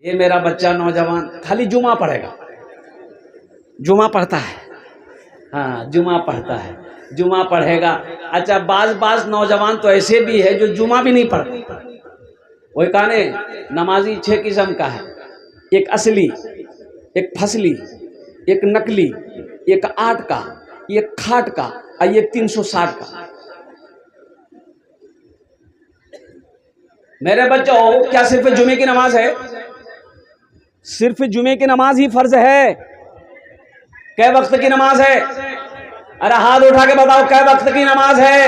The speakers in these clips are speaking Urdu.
یہ میرا بچہ نوجوان خالی جمعہ پڑھے گا، جمعہ پڑھتا ہے، ہاں جمعہ پڑھتا ہے، جمعہ پڑھے گا۔ اچھا بعض نوجوان تو ایسے بھی ہے جو جمعہ بھی نہیں پڑھتے۔ وہ کہانے نمازی 6 قسم کا ہے، ایک اصلی، ایک فصلی، ایک نقلی، ایک 8 کا، ایک کھاٹ کا اور ایک 360 کا۔ میرے بچوں کیا صرف جمعے کی نماز ہے؟ صرف جمعے کی نماز ہی فرض ہے؟ کئے وقت کی نماز ہے؟ ارے ہاتھ اٹھا کے بتاؤ کئے وقت کی نماز ہے؟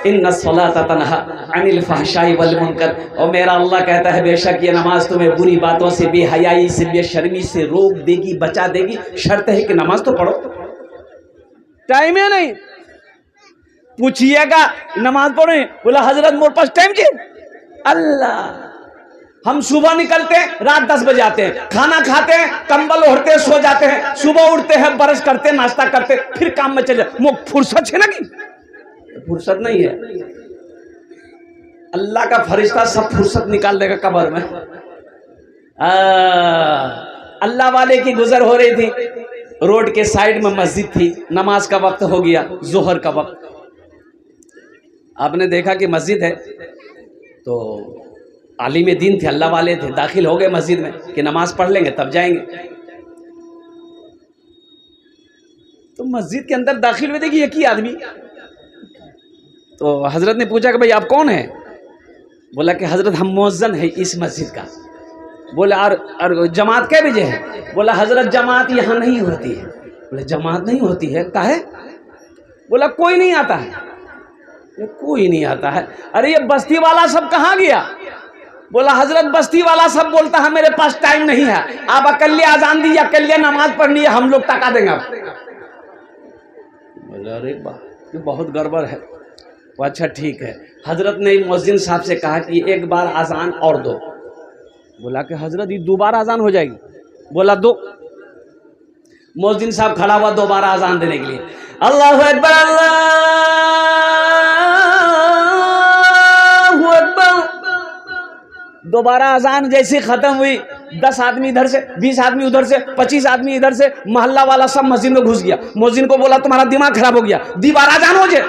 ان الصلاۃ تنہی عن الفحشاء والمنکر، اور میرا اللہ کہتا ہے بے شک یہ نماز تمہیں بری باتوں سے، بے حیائی سے، بے شرمی سے روک دے گی، بچا دے گی۔ شرط ہے کہ نماز تو پڑھو۔ ٹائم ہے نہیں، پوچھئے گا نماز پڑھیں، بولا حضرت میرے پاس ٹائم چاہیے۔ اللہ، ہم صبح نکلتے ہیں رات 10 بجے آتے ہیں، کھانا کھاتے ہیں، کمبل اوڑھتے ہیں، سو جاتے ہیں، صبح اٹھتے ہیں، برش کرتے ہیں، ناشتہ کرتے ہیں، پھر کام میں چلے جاتے۔ فرصت ہے نا کہ فرصت نہیں ہے؟ اللہ کا فرشتہ سب فرصت نکال دے گا قبر میں۔ اللہ والے کی گزر ہو رہی تھی، روڈ کے سائیڈ میں مسجد تھی، نماز کا وقت ہو گیا، ظہر کا وقت۔ آپ نے دیکھا کہ مسجد ہے تو عالم دین تھے، اللہ والے تھے، داخل ہو گئے مسجد میں کہ نماز پڑھ لیں گے تب جائیں گے۔ تو مسجد کے اندر داخل ہوئے، دیکھیے ایک ہی آدمی۔ تو حضرت نے پوچھا کہ بھئی آپ کون ہیں؟ بولا کہ حضرت ہم مؤذن ہیں اس مسجد کا۔ بولا اور جماعت کئے بجے ہے؟ بولا حضرت جماعت یہاں نہیں ہوتی ہے۔ بولا جماعت نہیں ہوتی ہے کاہے؟ بولا کوئی نہیں آتا ہے۔ کوئی نہیں آتا ہے۔ ارے یہ بستی والا سب کہاں گیا؟ بولا حضرت بستی والا سب بولتا ہے میرے پاس ٹائم نہیں ہے، آپ اکلے اذان دی، اکلے نماز پڑھنی ہے، ہم لوگ ٹکا دیں گے آپ۔ بولا ارے یہ بہت گڑبڑ ہے۔ وہ اچھا ٹھیک ہے۔ حضرت نے مؤذن صاحب سے کہا کہ ایک بار اذان اور دو۔ بولا کہ حضرت یہ 2 بار اذان ہو جائے گی؟ بولا دو۔ مؤذن صاحب کھڑا ہوا 2 بار اذان دینے کے لیے، اللہ اکبر اللہ اکبر۔ دوبارہ اذان جیسی ختم ہوئی، 10 آدمی ادھر سے، 20 آدمی ادھر سے، 25 آدمی ادھر سے، محلہ والا سب مسجد میں گھس گیا۔ مؤذن کو بولا تمہارا دماغ خراب ہو گیا، دوبارہ اذان ہو جائے۔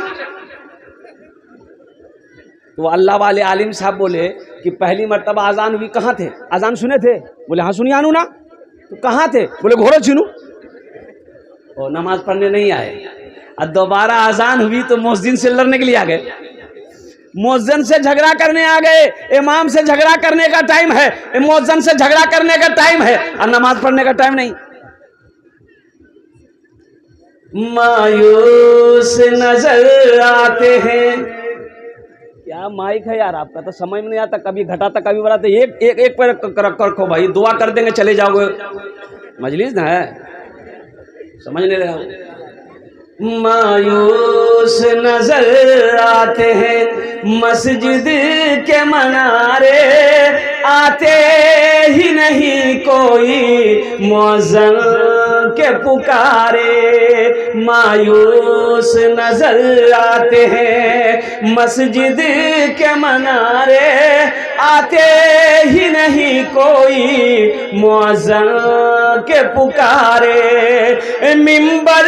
تو اللہ والے عالم صاحب بولے کہ پہلی مرتبہ اذان ہوئی کہاں تھے؟ اذان سنے تھے؟ بولے ہاں سنی آنو نا۔ تو کہاں تھے؟ بولے گھوڑا چنو۔ اور نماز پڑھنے نہیں آئے۔ اب دوبارہ اذان ہوئی تو مؤذن سے لڑنے کے لیے آ گئے، مؤذن سے جھگڑا کرنے آ گئے۔ امام سے جھگڑا کرنے کا ٹائم ہے، مؤذن سے جھگڑا کرنے کا ٹائم ہے، اور نماز پڑھنے کا ٹائم نہیں۔ مایوس نظر آتے ہیں۔ کیا مائک ہے یار آپ کا، تو سمجھ میں نہیں آتا، کبھی گھٹاتا کبھی بڑھاتا۔ ایک پر رکھو بھائی، دعا کر دیں گے چلے جاؤ گے، مجلس نہ ہے، سمجھ نہیں رہے۔ مایوس نظر آتے ہیں مسجد کے منارے، آتے ہی نہیں کوئی مؤذن کے پکارے۔ مایوس نظر آتے ہیں مسجد کے منارے، آتے ہی نہیں کوئی مؤذن کے پکارے۔ منبر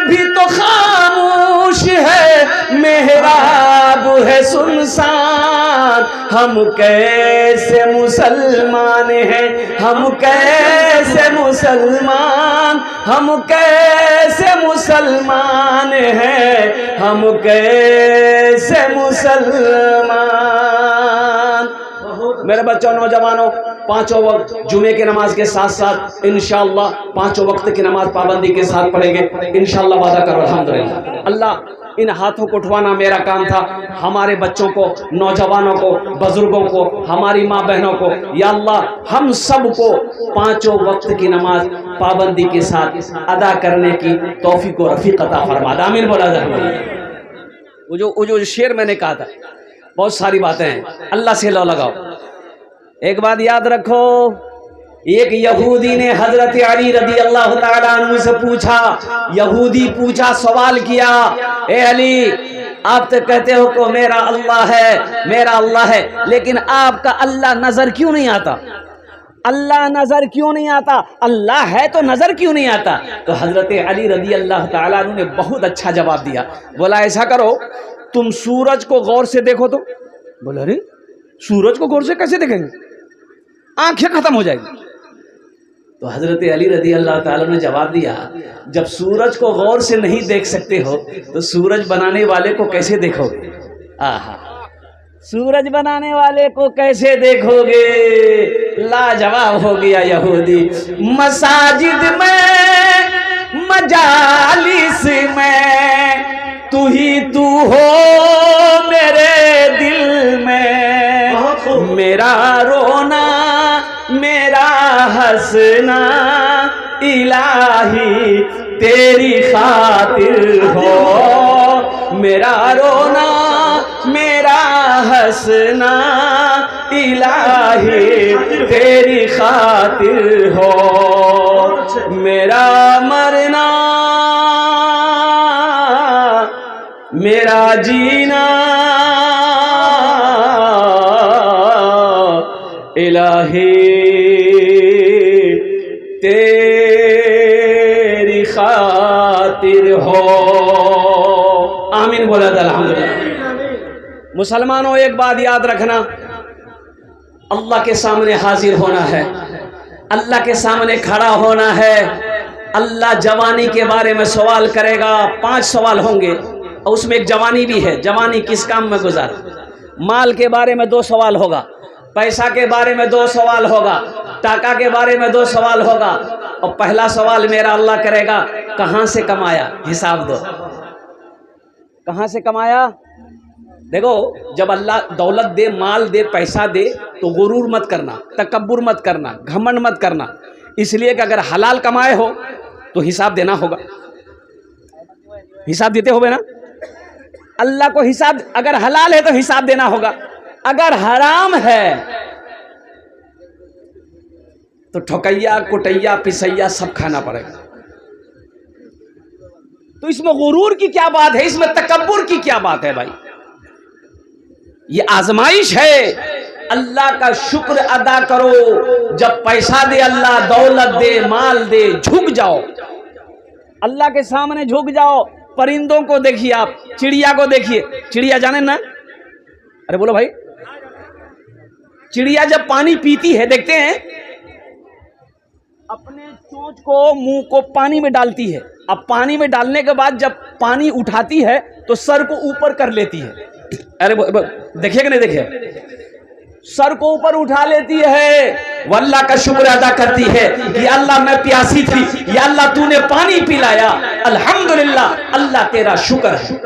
بھی تو خاموش ہے، محراب ہے سنسان، ہم کیسے مسلمان ہیں، ہم کیسے مسلمان، ہم کیسے مسلمان ہیں، ہم کیسے مسلمان۔ میرے بچوں نوجوانوں، 5 وقت جمعے کی نماز کے ساتھ ساتھ انشاءاللہ 5 وقت کی نماز پابندی کے ساتھ پڑھیں گے انشاءاللہ، وعدہ کرو الحمدللہ۔ اللہ ان ہاتھوں کو اٹھوانا میرا کام تھا، ہمارے بچوں کو، نوجوانوں کو، بزرگوں کو، ہماری ماں بہنوں کو، یا اللہ ہم سب کو 5 وقت کی نماز پابندی کے ساتھ ادا کرنے کی توفیق و رفیق عطا فرما دے، آمین بولا جائے۔ وہ جو شعر میں نے کہا تھا، بہت ساری باتیں ہیں، اللہ سے لو لگاؤ۔ ایک بات یاد رکھو، ایک یہودی نے حضرت علی رضی اللہ تعالیٰ عنہ سے پوچھا، یہودی پوچھا، سوال کیا، اے علی آپ تو کہتے ہو کہ میرا اللہ ہے، میرا اللہ ہے، لیکن آپ کا اللہ نظر کیوں نہیں آتا؟ اللہ نظر کیوں نہیں آتا؟ اللہ ہے تو نظر کیوں نہیں آتا؟ تو حضرت علی رضی اللہ تعالیٰ عنہ نے بہت اچھا جواب دیا. بولا ایسا کرو تم سورج کو غور سے دیکھو تو. بولا ارے سورج کو غور سے کیسے دیکھیں گے؟ آنکھیں ختم ہو جائیں گی. تو حضرت علی رضی اللہ تعالیٰ نے جواب دیا جب سورج کو غور سے نہیں دیکھ سکتے ہو تو سورج بنانے والے کو کیسے دیکھو گے؟ آہا سورج بنانے والے کو کیسے دیکھو گے؟ لاجواب ہو گیا یہودی. مساجد میں مجالس میں تو ہی تو ہو میرے دل میں. میرا رونا میرا ہنسنا الہی تیری خاطر ہو. میرا رونا میرا ہنسنا الہی تیری خاطر ہو. میرا مرنا میرا جینا الہی تیری خاطر ہو. آمین بولا تھا الحمدللہ. مسلمانوں ایک بات یاد رکھنا، اللہ کے سامنے حاضر ہونا ہے، اللہ کے سامنے کھڑا ہونا ہے. اللہ جوانی کے بارے میں سوال کرے گا. 5 سوال ہوں گے اور اس میں ایک جوانی بھی ہے. جوانی کس کام میں گزارا. مال کے بارے میں 2 سوال ہوگا، پیسہ کے بارے میں 2 سوال ہوگا، ٹاکا کے بارے میں 2 سوال ہوگا. اور پہلا سوال میرا اللہ کرے گا کہاں سے کمایا؟ حساب دو. کہاں سے کمایا؟ دیکھو جب اللہ دولت دے، مال دے، پیسہ دے تو غرور مت کرنا، تکبر مت کرنا، گھمنڈ مت کرنا. اس لیے کہ اگر حلال کمائے ہو تو حساب دینا ہوگا. حساب دیتے ہوئے نا اللہ کو حساب. اگر حلال ہے تو حساب دینا ہوگا. اگر حرام ہے تو ٹھوکیا کٹیا پسیا سب کھانا پڑے گا. تو اس میں غرور کی کیا بات ہے؟ اس میں تکبر کی کیا بات ہے بھائی؟ یہ آزمائش ہے. اللہ کا شکر ادا کرو. جب پیسہ دے اللہ، دولت دے، مال دے، جھک جاؤ اللہ کے سامنے، جھک جاؤ. پرندوں کو دیکھیے آپ، چڑیا کو دیکھیے. چڑیا جانے نا؟ ارے بولو بھائی. چڑیا جب پانی پیتی ہے دیکھتے ہیں اپنے چونچ کو، منہ کو پانی میں ڈالتی ہے. اب پانی میں ڈالنے کے بعد جب پانی اٹھاتی ہے تو سر کو اوپر کر لیتی ہے. ارے دیکھیے کہ نہیں دیکھیے؟ سر کو اوپر اٹھا لیتی ہے، واللہ کا شکر ادا کرتی ہے یا اللہ میں پیاسی تھی، یا اللہ تو نے پانی پلایا، الحمدللہ اللہ تیرا شکر ہے.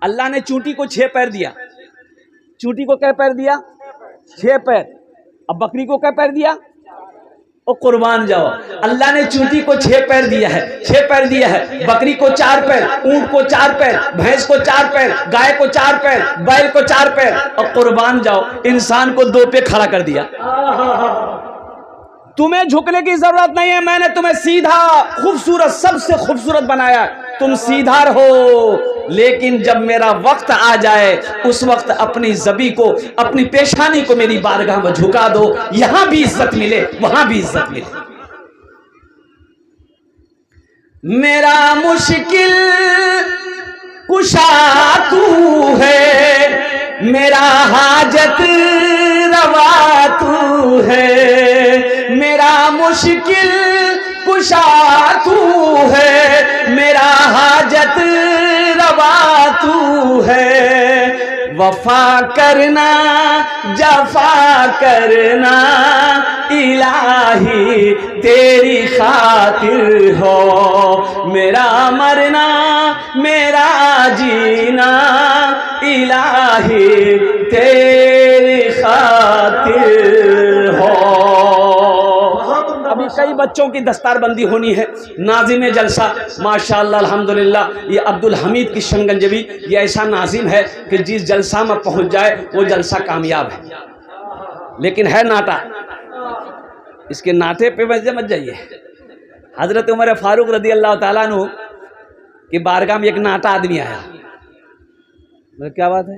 اللہ نے چونٹی کو 6 پیر دیا. چونٹی کو کیا پیر دیا؟ 6 پیر. اب بکری کو کیا پیر دیا؟ او قربان جاؤ. اللہ نے چونٹی کو 6 پیر دیا ہے، 6 پیر دیا ہے. بکری کو 4 پیر، اونٹ کو 4 پیر، بھینس کو 4 پیر، گائے کو 4 پیر، بیل کو 4 پیر. اور قربان جاؤ انسان کو 2 پہ کھڑا کر دیا. تمہیں جھکنے کی ضرورت نہیں ہے. میں نے تمہیں سیدھا خوبصورت، سب سے خوبصورت بنایا. تم سیدھا رہو. لیکن جب میرا وقت آ جائے اس وقت اپنی زبی کو، اپنی پیشانی کو میری بارگاہ میں جھکا دو. یہاں بھی عزت ملے، وہاں بھی عزت ملے. میرا مشکل کشا تو ہے، میرا حاجت روا تو ہے. میرا مشکل کشا تو ہے، میرا حاجت روا تو ہے. وفا کرنا جفا کرنا الہی تیری خاطر ہو. میرا مرنا میرا جینا الہی تیری خاطر ہو. ابھی کئی بچوں کی دستار بندی ہونی ہے. ناظم جلسہ ماشاءاللہ الحمدللہ یہ عبدالحمید کی شنگنجبی، یہ ایسا ناظم ہے کہ جس جلسہ میں پہنچ جائے وہ جلسہ کامیاب ہے. لیکن ہے ناٹا. اس کے ناٹے پہ مت جائیے. حضرت عمر فاروق رضی اللہ تعالیٰ عنہ کی بارگاہ میں ایک ناٹا آدمی آیا. کیا بات ہے؟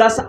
10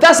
10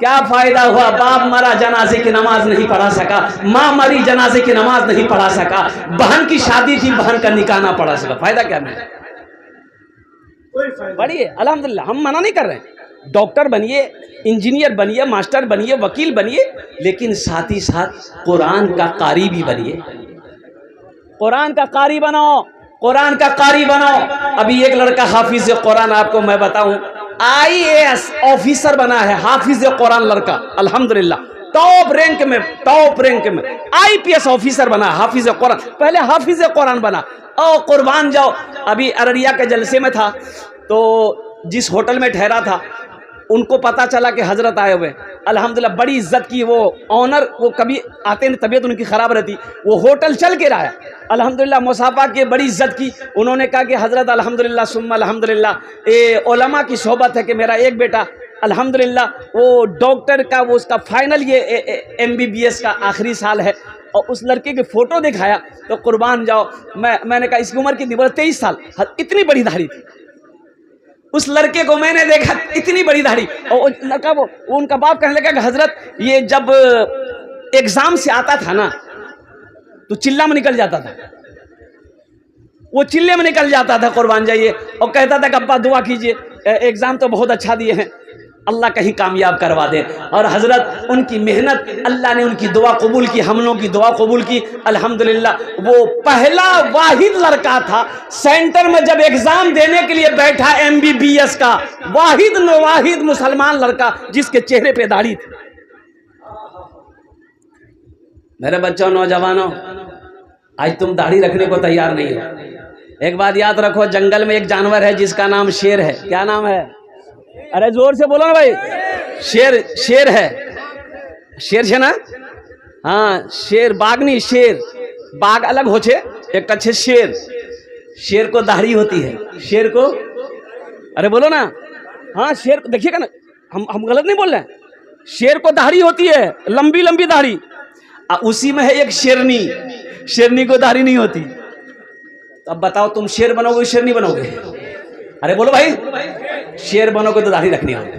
کیا فائدہ ہوا؟ باپ مرا جنازے کی نماز نہیں پڑھا سکا، ماں مری جنازے کی نماز نہیں پڑھا سکا، بہن کی شادی تھی بہن کا نکاح نہ پڑھا سکا، فائدہ کیا ملا؟ پڑھیے الحمدللہ، ہم منع نہیں کر رہے ہیں، ڈاکٹر بنیے، انجینئر بنیے، ماسٹر بنیے، وکیل بنیے، لیکن ساتھ ہی ساتھ قرآن کا قاری بھی بنیے، قرآن کا قاری بنو، قرآن کا قاری بنو۔ ابھی ایک لڑکا حافظ قرآن، آپ کو میں بتاؤں، IAS آفیسر بنا ہے، حافظ قرآن لڑکا، الحمدللہ ٹاپ رینک میں IPS آفیسر بنا، حافظ قرآن، پہلے حافظ قرآن بنا۔ او قربان جاؤ، ابھی ارریا کے جلسے میں تھا تو جس ہوٹل میں ٹھہرا تھا ان کو پتا چلا کہ حضرت آئے ہوئے، الحمدللہ بڑی عزت کی، وہ آنر، وہ کبھی آتے نہیں، طبیعت ان کی خراب رہتی، وہ ہوٹل چل کے رہا ہے، الحمدللہ مصافحہ کی بڑی عزت کی، انہوں نے کہا کہ حضرت الحمدللہ ثم الحمدللہ، علماء کی صحبت ہے کہ میرا ایک بیٹا الحمدللہ وہ ڈاکٹر کا، وہ اس کا فائنل یہ MBBS کا آخری سال ہے، اور اس لڑکے کی فوٹو دکھایا تو قربان جاؤ، میں نے کہا اس کی عمر کتنی؟ بولے 23 سال، اتنی بڑی داڑھی تھی اس لڑکے کو، میں نے دیکھا اتنی بڑی داڑھی، اور لڑکا وہ ان کا باپ کہنے لگا کہ حضرت یہ جب ایگزام سے آتا تھا نا تو چلہ میں نکل جاتا تھا، وہ چلے میں نکل جاتا تھا، قربان جائیے، اور کہتا تھا کہ ابا دعا کیجئے، ایگزام تو بہت اچھا دیے ہیں، اللہ کہیں کامیاب کروا دے۔ اور حضرت ان کی محنت، اللہ نے ان کی دعا قبول کی، ہم لوگوں کی دعا قبول کی، الحمدللہ وہ پہلا واحد لڑکا تھا سینٹر میں جب ایگزام دینے کے لیے بیٹھا MBBS کا، واحد مسلمان لڑکا جس کے چہرے پہ داڑھی تھی۔ میرے بچوں، نوجوانوں، آج تم داڑھی رکھنے کو تیار نہیں ہو، ایک بات یاد رکھو، جنگل میں ایک جانور ہے جس کا نام شیر ہے، کیا نام ہے؟ ارے زور سے بولو نا بھائی، شیر ہے، شیر ہے نا، ہاں شیر، باغ نہیں، شیر، باغ الگ ہو چھے، ایک اچھے شیر کو داڑھی ہوتی ہے، شیر کو، ارے بولو نا، ہاں شیر، دیکھیے گا نا، ہم غلط نہیں بول رہے ہیں، شیر کو داڑھی ہوتی ہے، لمبی لمبی داڑھی، اسی میں ہے ایک شیرنی کو داڑھی نہیں ہوتی۔ اب بتاؤ تم شیر بنو گے شیرنی بنو گے؟ ارے بولو بھائی، شیر بنو گے تو داڑھی رکھنی ہوگی،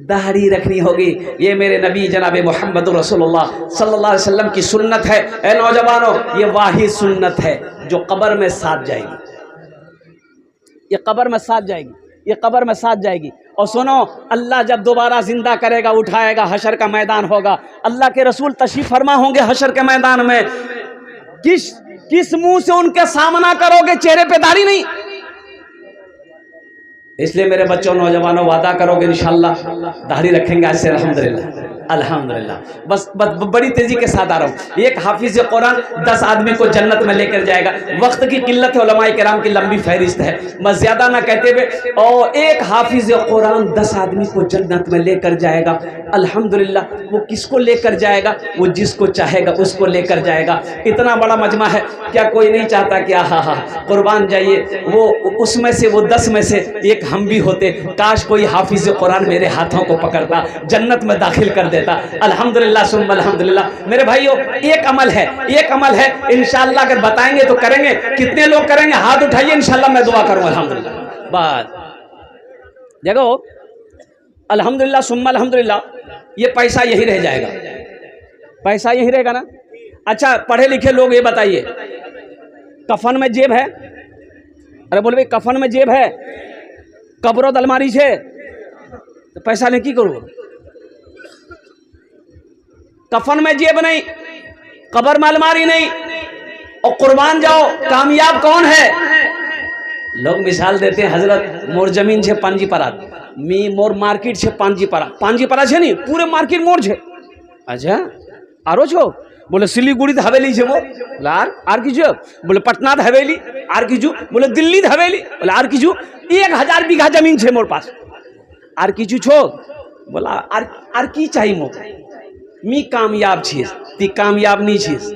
داڑھی رکھنی ہوگی، یہ میرے نبی جناب محمد رسول اللہ صلی اللہ علیہ وسلم کی سنت ہے۔ اے نوجوانوں، یہ واحد سنت ہے جو قبر میں ساتھ جائے گی، یہ قبر میں ساتھ جائے گی، یہ قبر میں ساتھ جائے گی۔ اور سنو، اللہ جب دوبارہ زندہ کرے گا، اٹھائے گا، حشر کا میدان ہوگا، اللہ کے رسول تشریف فرما ہوں گے حشر کے میدان میں، کس منہ سے ان کے سامنا کرو گے؟ چہرے پہ داڑھی نہیں۔ اس لیے میرے بچوں، نوجوانوں، وعدہ کرو گے انشاءاللہ داڑھی رکھیں گے آج سے، الحمدللہ۔ بس بڑی تیزی کے ساتھ آ رہا ہوں، ایک حافظ قرآن 10 آدمی کو جنت میں لے کر جائے گا۔ وقت کی قلت ہے، علماء کرام کی لمبی فہرست ہے، میں زیادہ نہ کہتے ہوئے، اور ایک حافظ قرآن 10 آدمی کو جنت میں لے کر جائے گا، الحمدللہ۔ وہ کس کو لے کر جائے گا؟ وہ جس کو چاہے گا اس کو لے کر جائے گا۔ اتنا بڑا مجمع ہے، کیا کوئی نہیں چاہتا کہ ہاں قربان جائیے، وہ اس میں سے، وہ 10 میں سے ایک ہم بھی ہوتے، کاش کوئی حافظ قرآن میرے ہاتھوں کو پکڑتا، جنت میں داخل کر دیتا، الحمدللہ ثم الحمدللہ۔ میرے بھائیو، ایک عمل ہے، انشاءاللہ اگر بتائیں گے تو کریں گے۔ کتنے لوگ کریں گے؟ ہاتھ اٹھائیے، انشاءاللہ میں دعا کروں، الحمدللہ۔ بات دیکھو، الحمدللہ ثم الحمدللہ، یہ پیسہ یہی رہ جائے گا، پیسہ یہی رہے گا نا۔ اچھا پڑھے لکھے لوگ یہ بتائیے، کفن میں جیب ہے؟ ارے بولے بھائی، کفن میں جیب ہے، قبر و الماری ہے تو پیسہ لے کی کرو؟ کفن میں جیب نہیں، قبر میں الماری نہیں، اور قربان جاؤ، کامیاب کون ہے؟ لوگ مثال دیتے ہیں، حضرت مور زمین چھے پانجی پرات، می مور مارکیٹ چھے پانجی پرا چھے نہیں، پورے مارکیٹ مور چھے۔ اچھا آرو چھو؟ بولے سلی گوڑی حویلی چھے، وہ آر کی چھو؟ بولے پٹنہ حویلی، آر کی چھو؟ بولے دلی حویلی، بولے آر کی چھو؟ 1000 بیگھا زمین چھے مور پاس، آر کی چھو؟ بولا آر کی چاہی مو؟ می کامیاب چیز، تی کامیاب نہیں چیز،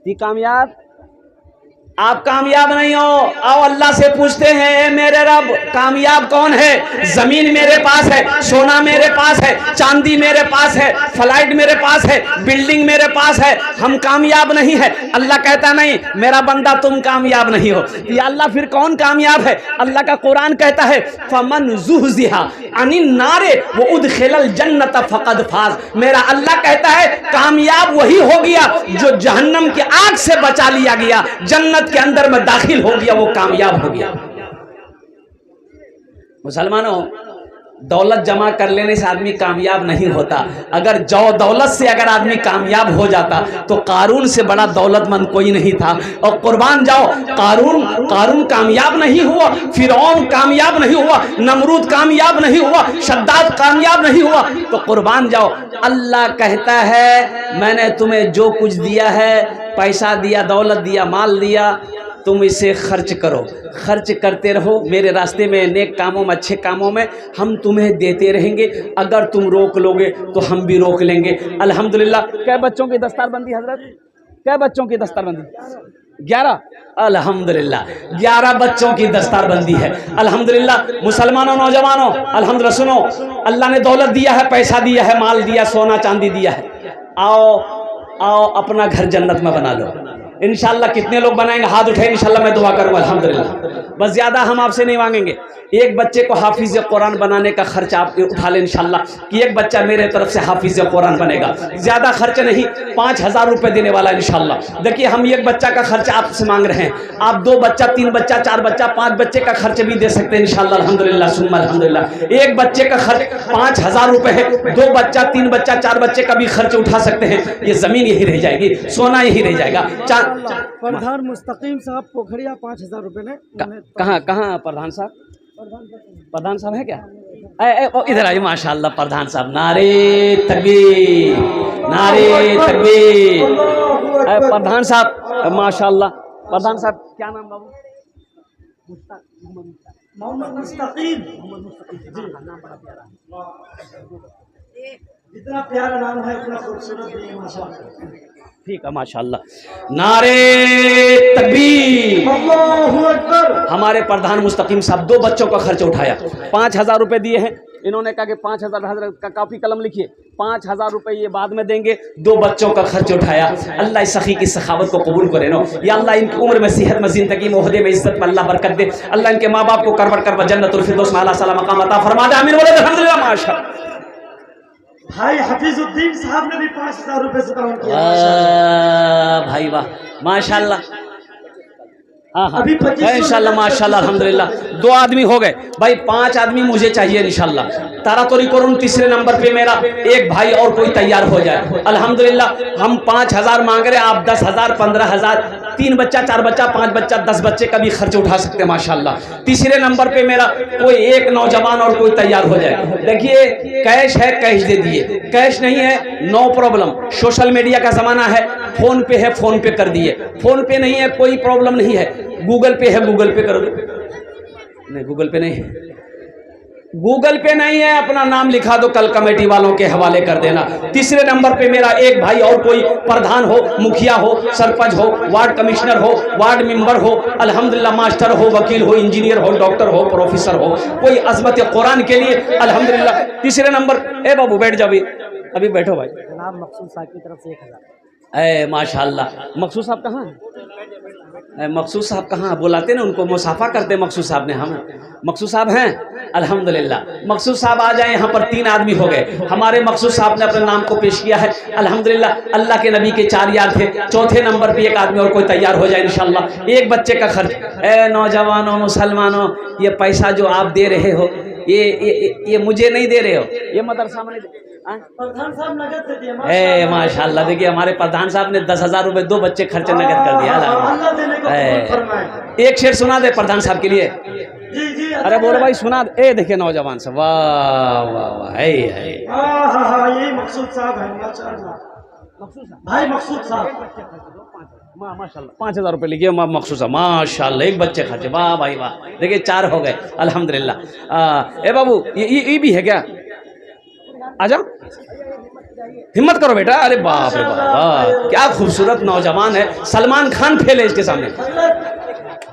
تی کامیاب آپ کامیاب نہیں ہو، آؤ اللہ سے پوچھتے ہیں اے میرے رب کامیاب کون ہے؟ زمین میرے پاس ہے، سونا میرے پاس ہے، چاندی میرے پاس ہے، فلائٹ میرے پاس ہے، بلڈنگ میرے پاس ہے، ہم کامیاب نہیں ہے۔ اللہ کہتا نہیں میرا بندہ تم کامیاب نہیں ہو۔ یا اللہ پھر کون کامیاب ہے؟ اللہ کا قرآن کہتا ہے فمن زحزح عن النار وادخل الجنۃ فقد فاز۔ میرا اللہ کہتا ہے کامیاب وہی ہو گیا جو جہنم کی آگ سے بچا لیا گیا، جنت کے اندر میں داخل ہو گیا، وہ کامیاب ہو گیا۔ مسلمانوں، دولت جمع کر لینے سے آدمی کامیاب نہیں ہوتا، اگر دولت سے اگر آدمی کامیاب ہو جاتا تو قارون سے بڑا دولت مند کوئی نہیں تھا۔ اور قربان جاؤ، قارون کامیاب نہیں ہوا، فرعون کامیاب نہیں ہوا، نمرود کامیاب نہیں ہوا، شداد کامیاب نہیں ہوا، تو قربان جاؤ اللہ کہتا ہے میں نے تمہیں جو کچھ دیا ہے، پیسہ دیا، دولت دیا، مال دیا، تم اسے خرچ کرو، خرچ کرتے رہو میرے راستے میں، نیک کاموں میں، اچھے کاموں میں، ہم تمہیں دیتے رہیں گے، اگر تم روک لو گے تو ہم بھی روک لیں گے۔ الحمدللہ کئے بچوں کی دستار بندی حضرت؟ کئے بچوں کی دستار بندی؟ 11۔ الحمدللہ 11 بچوں کی دستار بندی ہے۔ الحمدللہ مسلمانوں، نوجوانوں، الحمدللہ سنو، اللہ نے دولت دیا ہے، پیسہ دیا ہے، مال دیا، سونا چاندی دیا ہے، آؤ اپنا گھر جنت میں بنا لو۔ انشاءاللہ کتنے لوگ بنائیں گے؟ ہاتھ اٹھائیں، انشاءاللہ میں دعا کروں گا۔ الحمدللہ بس زیادہ ہم آپ سے نہیں مانگیں گے، ایک بچے کو حافظ قرآن بنانے کا خرچ آپ اٹھا لیں انشاءاللہ، کہ ایک بچہ میرے طرف سے حافظ قرآن بنے گا، زیادہ خرچ نہیں، 5000 روپے دینے والا انشاءاللہ۔ دیکھیے ہم ایک بچہ کا خرچ آپ سے مانگ رہے ہیں، آپ 2 بچہ، 3 بچہ، 4 بچہ، 5 بچے کا خرچ بھی دے سکتے ہیں انشاءاللہ۔ الحمدللہ ثم الحمدللہ ایک بچے کا خرچ 5000 روپے ہے، 2 بچہ، 3 بچہ، 4 بچے کا بھی خرچ اٹھا سکتے ہیں، یہ زمین یہی رہ جائے گی، سونا یہی رہ جائے گا۔ پردھان مستقیم صاحب پوکھریا 5000 روپے نے کہاں پردھان صاحب؟ پردھان صاحب ہے کیا؟ ادھر آئیے، ماشاءاللہ پردھان صاحب، نعرے تکبیر، نعرے تکبیر۔ پردھان صاحب ماشاءاللہ، پردھان صاحب کیا نام بابو؟ محمد مستقیم۔ اتنا پیارا نام ہے، اتنا خوبصورت بھی ہے ماشاءاللہ۔ ٹھیک ہے ماشاءاللہ، نعرے تکبیر، اللہ اکبر۔ ہمارے پردھان مستقیم صاحب 2 بچوں کا خرچ اٹھایا، 5000 روپے دیے ہیں، انہوں نے کہا کہ 5000 حضرت کا کاپی قلم لکھیے، 5000 روپے یہ بعد میں دیں گے، 2 بچوں کا خرچ اٹھایا۔ اللہ اس سخی کی سخاوت کو قبول کرے نا، یا اللہ ان کی عمر میں، صحت میں، زندگی میں، عہدے میں، عزت میں اللہ برکت دے، اللہ ان کے ماں باپ کو کربٹ کر جنت الفردوس میں اعلیٰ صلاح مقام عطا فرما دے، آمین بولے الحمدللہ۔ ماشاءاللہ بھائی حفیظ الدین صاحب نے بھی 5000 روپے سے کام کیا، بھائی واہ ماشاءاللہ، ہاں ابھی 2500 انشاءاللہ ماشاءاللہ الحمدللہ 2 آدمی ہو گئے بھائی، 5 آدمی مجھے چاہیے انشاءاللہ۔ تاراتوری کروں تیسرے نمبر پہ میرا ایک بھائی اور کوئی تیار ہو جائے۔ الحمدللہ ہم 5000 مانگ رہے ہیں، آپ 10000، 15000، 3 بچہ، 4 بچہ، 5 بچہ، 10 بچے کا بھی خرچ اٹھا سکتے ہیں ماشاءاللہ۔ تیسرے نمبر پہ میرا کوئی ایک نوجوان اور کوئی تیار ہو جائے۔ دیکھیے کیش ہے، کیش دے دیے، کیش نہیں ہے نو پرابلم، سوشل میڈیا کا زمانہ ہے، فون پے ہے، فون پے کر دیے، فون پے نہیں ہے کوئی پرابلم نہیں ہے، گوگل پے ہے، گوگل پے کر دو، نہیں گوگل پے نہیں، گوگل پے نہیں ہے، اپنا نام لکھا دو، کل کمیٹی والوں کے حوالے کر دینا۔ تیسرے نمبر پہ میرا ایک بھائی اور کوئی پردھان ہو، مکھیا ہو، سرپنچ ہو، وارڈ کمشنر ہو، وارڈ ممبر ہو، الحمدللہ ماسٹر ہو، وکیل ہو، انجینئر ہو، ڈاکٹر ہو، پروفیسر ہو، کوئی عظمت قرآن کے لیے الحمدللہ۔ تیسرے نمبر، اے بابو بیٹھ جاؤ، ابھی بیٹھو بھائی۔ جناب مقصود صاحب کی طرف سے 1000۔ اے ماشاءاللہ، مقصود صاحب کہاں ہیں؟ مقصود صاحب کہاں؟ بلاتے نا ان کو، مصافحہ کرتے مقصود صاحب نے، ہم مقصود صاحب ہیں الحمدللہ۔ مقصود صاحب آ جائیں، یہاں پر 3 آدمی ہو گئے، ہمارے مقصود صاحب نے اپنے نام کو پیش کیا ہے الحمدللہ۔ اللہ کے نبی کے 4 یار تھے، چوتھے نمبر پہ ایک آدمی اور کوئی تیار ہو جائے انشاءاللہ۔ ایک بچے کا خرچ۔ اے نوجوانوں، مسلمانوں، یہ پیسہ جو آپ دے رہے ہو، یہ مجھے نہیں دے رہے ہو، یہ مدرسہ میں نہیں، پردھان صاحب نگد دے دیے اے ماشاءاللہ۔ دیکھیے ہمارے پردھان صاحب نے 10000 روپے 2 بچے خرچ نگد کر دیا۔ اللہ دینے کو قبول فرمائے۔ ایک شعر سنا دے پردھان صاحب کے لیے، جی جی، ارے بولو بھائی سنا دے۔ اے دیکھیں نوجوان صاحب، واہ واہ واہ، ہے ہاں یہی مقصود صاحب ہے ماشاءاللہ، بھائی مقصود صاحب ماشاءاللہ 5000 روپے لکھیے مخصوص ہے ماشاءاللہ، ایک بچے خرچے، واہ بھائی واہ۔ دیکھیے 4 ہو گئے الحمدللہ۔ اے بابو یہ بھی ہے کیا؟ آجا ہمت کرو بیٹا، ارے باپ رے باپ، کیا خوبصورت نوجوان ہے، سلمان خان پھیلے اس کے سامنے۔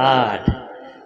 8।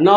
9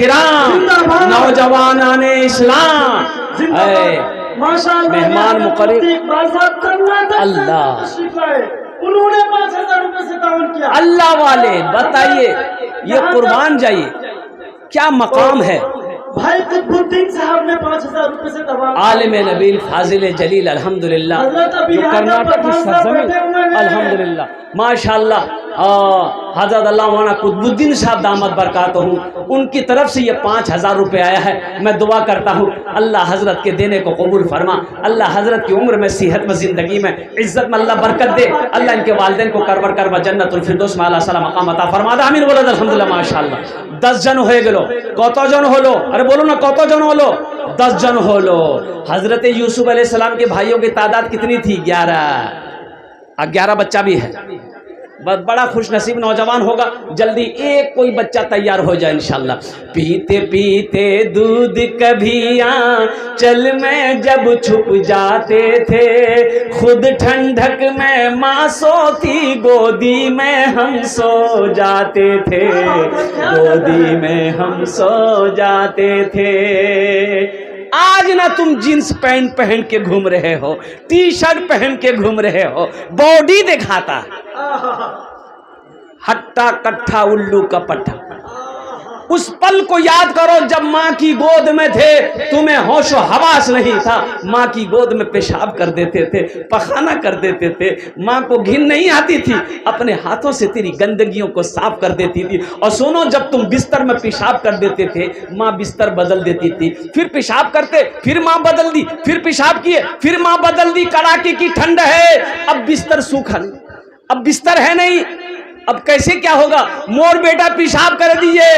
کرام، نوجوانان اسلام، اے ماشاءاللہ مہمان مقرر اقبال صاحب کرناٹک اللہ، تشریف لائے، انہوں نے 5000 روپے سے تعاون کیا۔ اللہ والے بتائیے، یہ قربان جائیے کیا مقام ہے۔ بھائی قطب الدین صاحب نے 5000 روپے سے تعاون، عالم نبیل فاضل جلیل الحمدللہ، جو کرناٹک کی سرزمین الحمدللہ ماشاءاللہ حضرت اللہ مولانا قطب الدین صاحب دامت برکاتہم، ان کی طرف سے یہ 5000 روپے آیا ہے۔ میں دعا کرتا ہوں اللہ حضرت کے دینے کو قبول فرما، اللہ حضرت کی عمر میں صحت میں زندگی میں عزت میں اللہ برکت دے، اللہ ان کے والدین کو کربر کربا جنت الفردوس میں اللہ صلی مقام عطا فرما دے، آمین بولو الحمدللہ ماشاءاللہ۔ 10 জন হয়ে গেল, কতজন হলো? আরে বলো না কতজন হলো? 10 জন হলো। حضرت یوسف علیہ السلام کے بھائیوں کی تعداد کتنی تھی؟ 11۔ اب 11 بچہ بھی ہے، بہت بڑا خوش نصیب نوجوان ہوگا، جلدی ایک کوئی بچہ تیار ہو جائے انشاءاللہ۔ پیتے پیتے دودھ کبھی آنچل میں جب چھپ جاتے تھے، خود ٹھنڈک میں ماں سوتی گودی میں ہم سو جاتے تھے، گودی میں ہم سو جاتے تھے۔ آج نہ تم جینس پینٹ پہن کے گھوم رہے ہو، ٹی شرٹ پہن کے گھوم رہے ہو، باڈی دکھاتا، ہٹا کٹھا الو کا پٹھا۔ اس پل کو یاد کرو جب ماں کی گود میں تھے، تمہیں ہوش و حواس نہیں تھا، ماں کی گود میں پیشاب کر دیتے تھے، پخانہ کر دیتے تھے، ماں کو گھن نہیں آتی تھی، اپنے ہاتھوں سے تیری گندگیوں کو صاف کر دیتی تھی۔ اور سنو، جب تم بستر میں پیشاب کر دیتے تھے، ماں بستر بدل دیتی تھی، پھر پیشاب کرتے، پھر ماں بدل دی، پھر پیشاب کیے، پھر ماں بدل دی۔ کڑاکے کی ٹھنڈ ہے، اب بستر سوکھا نہیں، اب بستر ہے نہیں، اب کیسے کیا ہوگا؟ مور بیٹا پیشاب کر دیجئے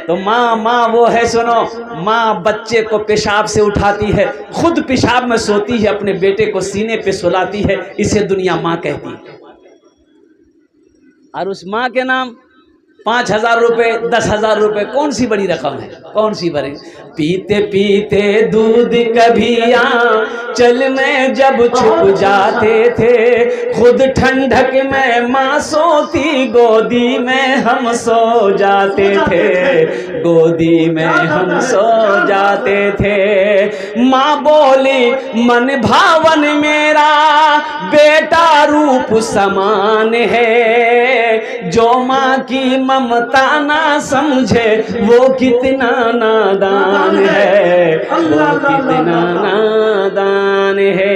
تو ماں وہ ہے، سنو، ماں بچے کو پیشاب سے اٹھاتی ہے، خود پیشاب میں سوتی ہے، اپنے بیٹے کو سینے پہ سلاتی ہے، اسے دنیا ماں کہتی ہے۔ اور اس ماں کے نام 5000 روپے 10,000 روپے کون سی بڑی رقم ہے؟ کون سی بڑی؟ پیتے پیتے دودھ کبھی آنچل میں جب چھپ جاتے تھے، خود ٹھنڈک میں ماں سوتی گودی میں ہم سو جاتے تھے، گودی میں ہم سو جاتے تھے۔ ماں بولی من بھاون میرا بیٹا روپ سمان ہے، جو ماں کی ممتا نہ سمجھے وہ کتنا نادان ہے، وہ کتنا نادان ہے۔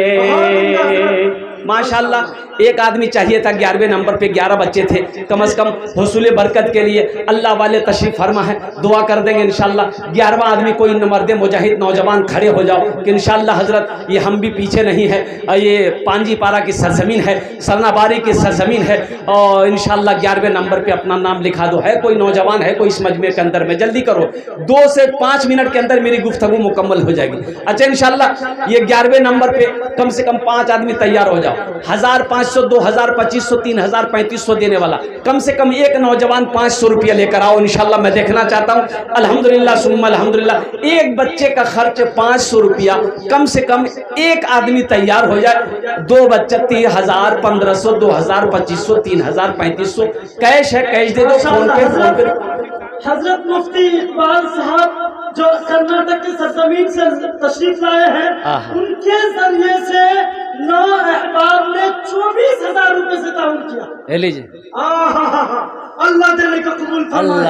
ماشاءاللہ ایک آدمی چاہیے تھا 11ویں نمبر پہ، 11 بچے تھے، کم از کم حصول برکت کے لیے اللہ والے تشریف فرما ہے، دعا کر دیں گے انشاءاللہ۔ 11واں آدمی کوئی مرد مجاہد نوجوان کھڑے ہو جاؤ کہ انشاءاللہ حضرت یہ ہم بھی پیچھے نہیں ہے، یہ پانجی پارا کی سرزمین ہے، سرناباری کی سرزمین ہے، اور انشاءاللہ 11ویں نمبر پہ اپنا نام لکھا دو۔ ہے کوئی نوجوان ہے کوئی اس مجمع کے اندر میں؟ جلدی کرو، 2 سے 5 منٹ کے اندر میری گفتگو مکمل ہو جائے گی۔ اچھا انشاءاللہ یہ 11ویں نمبر پہ کم سے کم 5 آدمی تیار ہو جاؤ، 1500 2000 2500 3000 3500 دینے والا، کم سے کم ایک نوجوان 500 روپیہ لے کر آؤ انشاءاللہ، میں دیکھنا چاہتا ہوں۔ الحمدللہ ثم الحمدللہ، ایک بچے کا خرچ 500 روپیہ، کم سے کم ایک آدمی تیار ہو جائے، 2 بچے 3000 1500 2000 2500 3000 3500 کیش ہے، کیش دے دو، فون پہ۔ حضرت مفتی اقبال صاحب جو کرناٹک کی سرزمین سے تشریف لائے ہیں، ان کے ذریعے سے 9 احباب نے 24,000 روپے سے تعاون کیا۔ لے لیجیے، اللہ دینے کا قبول فرمائے۔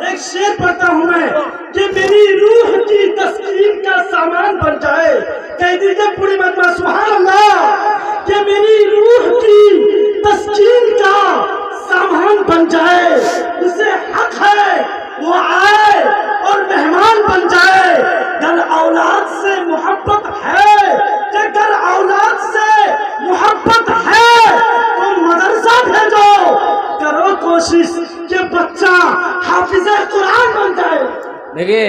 ایک شعر پڑھتا ہوں میں کہ میری روح کی تسکین کا سامان بن جائے، کہہ دیجئے پوری مجمع سبحان اللہ، کہ میری روح کی تسکین کا سامان بن جائے، اسے حق ہے وہ آئے اور مہمان بن جائے۔ گر اولاد سے محبت ہے، کہ گر اولاد سے محبت ہے تو مدرسہ بھیجو، کرو کوشش کہ بچہ حافظ قرآن بن جائے۔ دیکھیے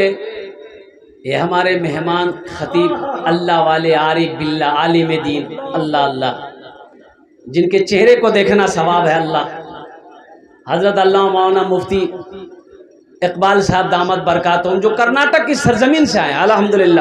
یہ ہمارے مہمان خطیب اللہ والے عارف باللہ عالم دین، اللہ اللہ، جن کے چہرے کو دیکھنا ثواب ہے اللہ، حضرت اللہ مولانا مفتی اقبال صاحب دامت برکاتہم، جو کرناٹک کی سرزمین سے آئے الحمدللہ۔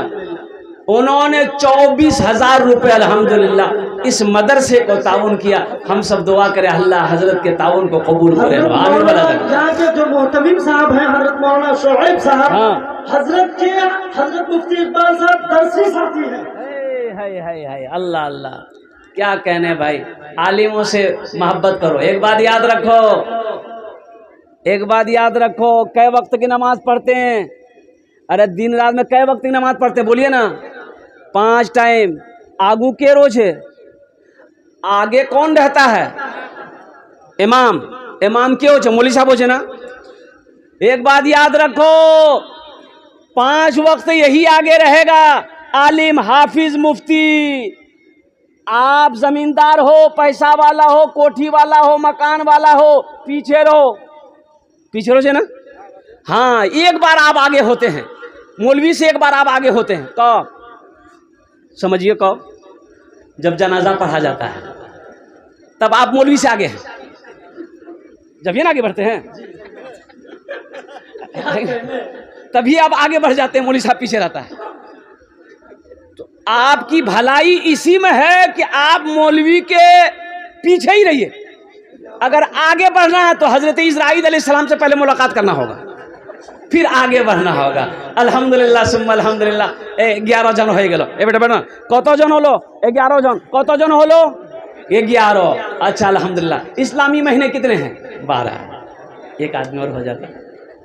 انہوں نے 24,000 روپے الحمدللہ اس مدرسے کو تعاون کیا. ہم سب دعا کریں اللہ حضرت کے تعاون کو قبول کرے. آمین والا کرے. یہاں کے جو محتمم صاحب ہیں حضرت مولانا شعیب صاحب، ہاں. حضرت مفتی اقبال صاحب درسی ساتھی ہیں. ہے اللہ اللہ، کیا کہنے بھائی. عالموں سے محبت کرو. ایک بات یاد رکھو، ایک بات یاد رکھو، کئے وقت کی نماز پڑھتے ہیں؟ ارے دن رات میں کئے وقت کی نماز پڑھتے ہیں؟ بولیے نا. 5 ٹائم. آگو کے روز ہے، آگے کون رہتا ہے؟ امام. امام کیوں چھے؟ مولوی صاحب ہو چھے نا. ایک بات یاد رکھو، 5 وقت یہی آگے رہے گا. عالم، حافظ، مفتی. آپ زمیندار ہو، پیسہ والا ہو، کوٹھی والا ہو، مکان والا ہو، پیچھے رہو. پیچھے رہو چھے نا. ہاں، ایک بار آپ آگے ہوتے ہیں مولوی سے، ایک بار آپ آگے ہوتے ہیں. کب؟ سمجھیے کب؟ جب جنازہ پڑھا جاتا ہے تب آپ مولوی سے آگے ہیں. جب یہ نا آگے بڑھتے ہیں تبھی آپ آگے بڑھ جاتے ہیں، مولوی صاحب پیچھے رہتا ہے. تو آپ کی بھلائی اسی میں ہے کہ آپ مولوی کے پیچھے ہی رہیے. اگر آگے بڑھنا ہے تو حضرت اسرائیل علیہ السلام سے پہلے ملاقات کرنا ہوگا، پھر آگے بڑھنا ہوگا. الحمدللہ ثم الحمدللہ. 11 জন হয়ে গেল. এবারে বেটা কতজন হলো? 11 জন. কতজন হলো? 11. اچھا الحمدللہ. اسلامی مہینے کتنے ہیں؟ 12. ایک آدمی اور ہو جاتا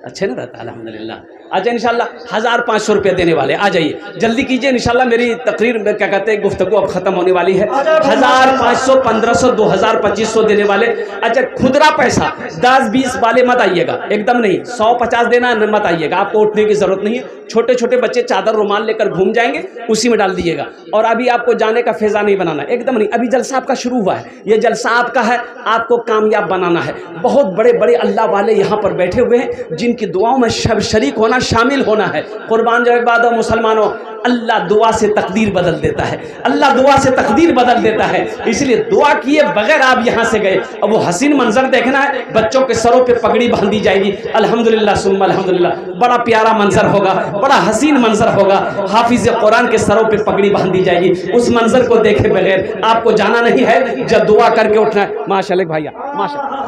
اچھا نہ رہتا. الحمدللہ. آج انشاءاللہ 1500 روپے دینے والے آ جائیے، جلدی کیجئے. انشاءاللہ میری تقریر کیا کہتے ہیں گفتگو اب ختم ہونے والی ہے. 1500 1500 2000 2500 دینے والے. اچھا کھدرا پیسہ 10-20 والے مت آئیے گا، ایک دم نہیں. 100-50 دینا مت آئیے گا، آپ کو اٹھنے کی ضرورت نہیں ہے. چھوٹے چھوٹے بچے چادر رومال لے کر گھوم جائیں گے، اسی میں ڈال دیجیے گا. اور ابھی آپ کو جانے کا فیضا نہیں بنانا، ایک دم نہیں. ابھی جلسہ آپ کا شروع ہوا ہے، یہ جلسہ آپ کا ہے، آپ کو کامیاب بنانا ہے. بہت بڑے بڑے اللہ والے یہاں پر بیٹھے ہوئے ہیں جن کی دعاؤں میں شریک ہونا، شامل ہونا ہے. قربان جائے بعد مسلمانوں، اللہ دعا سے تقدیر بدل دیتا ہے. اللہ دعا سے تقدیر بدل دیتا ہے. اس لیے دعا کیے بغیر آپ یہاں سے گئے. اب وہ حسین منظر دیکھنا ہے، بچوں کے سروں پہ پگڑی باندھی جائے گی. الحمدللہ ثم الحمدللہ. بڑا پیارا منظر ہوگا، بڑا حسین منظر ہوگا. حافظ قرآن کے سروں پہ پگڑی باندھی جائے گی. اس منظر کو دیکھے بغیر آپ کو جانا نہیں ہے، جب دعا کر کے اٹھنا ہے. ماشاءاللہ بھائیا، ماشاءاللہ.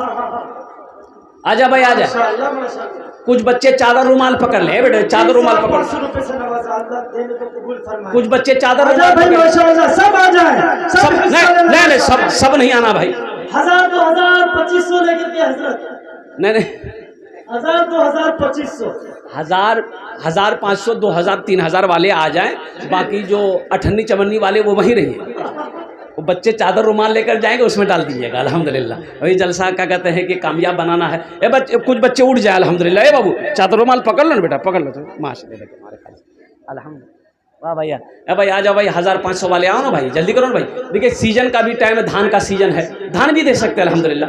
آجا بھائی آجا. کچھ بچے چادر رومال پکڑ لیں بیٹے، چادر رومال پکڑ. کچھ بچے چادر رومال پکڑ لیں. سب آ جائیں. نہیں سب نہیں آنا بھائی. 1000 2000 2500 لے کر کے حضرت. نہیں 1000 2000 2500. 1500 2000 3000 والے آ جائیں. باقی جو اٹھنی چمنی والے وہ وہیں رہیے. وہ بچے چادر رومال لے کر جائیں گے، اس میں ڈال دیجیے گا. الحمدللہ. وہی جلسہ کیا کہتے ہیں کہ کامیاب بنانا ہے. کچھ بچے اٹھ جائیں. الحمدللہ. اے بابو چادر رومال پکڑ لو نا بیٹا، پکڑ لو. ماشاءاللہ ہمارے خیال سے الحمدللہ. واہ بھیا. اے بھائی آ جاؤ بھائی. 1500 والے آؤ نا بھائی، جلدی کرو نا بھائی. دیکھیے سیزن کا بھی ٹائم ہے، دھان کا سیزن ہے، دھان بھی دے سکتے ہیں. الحمدللہ.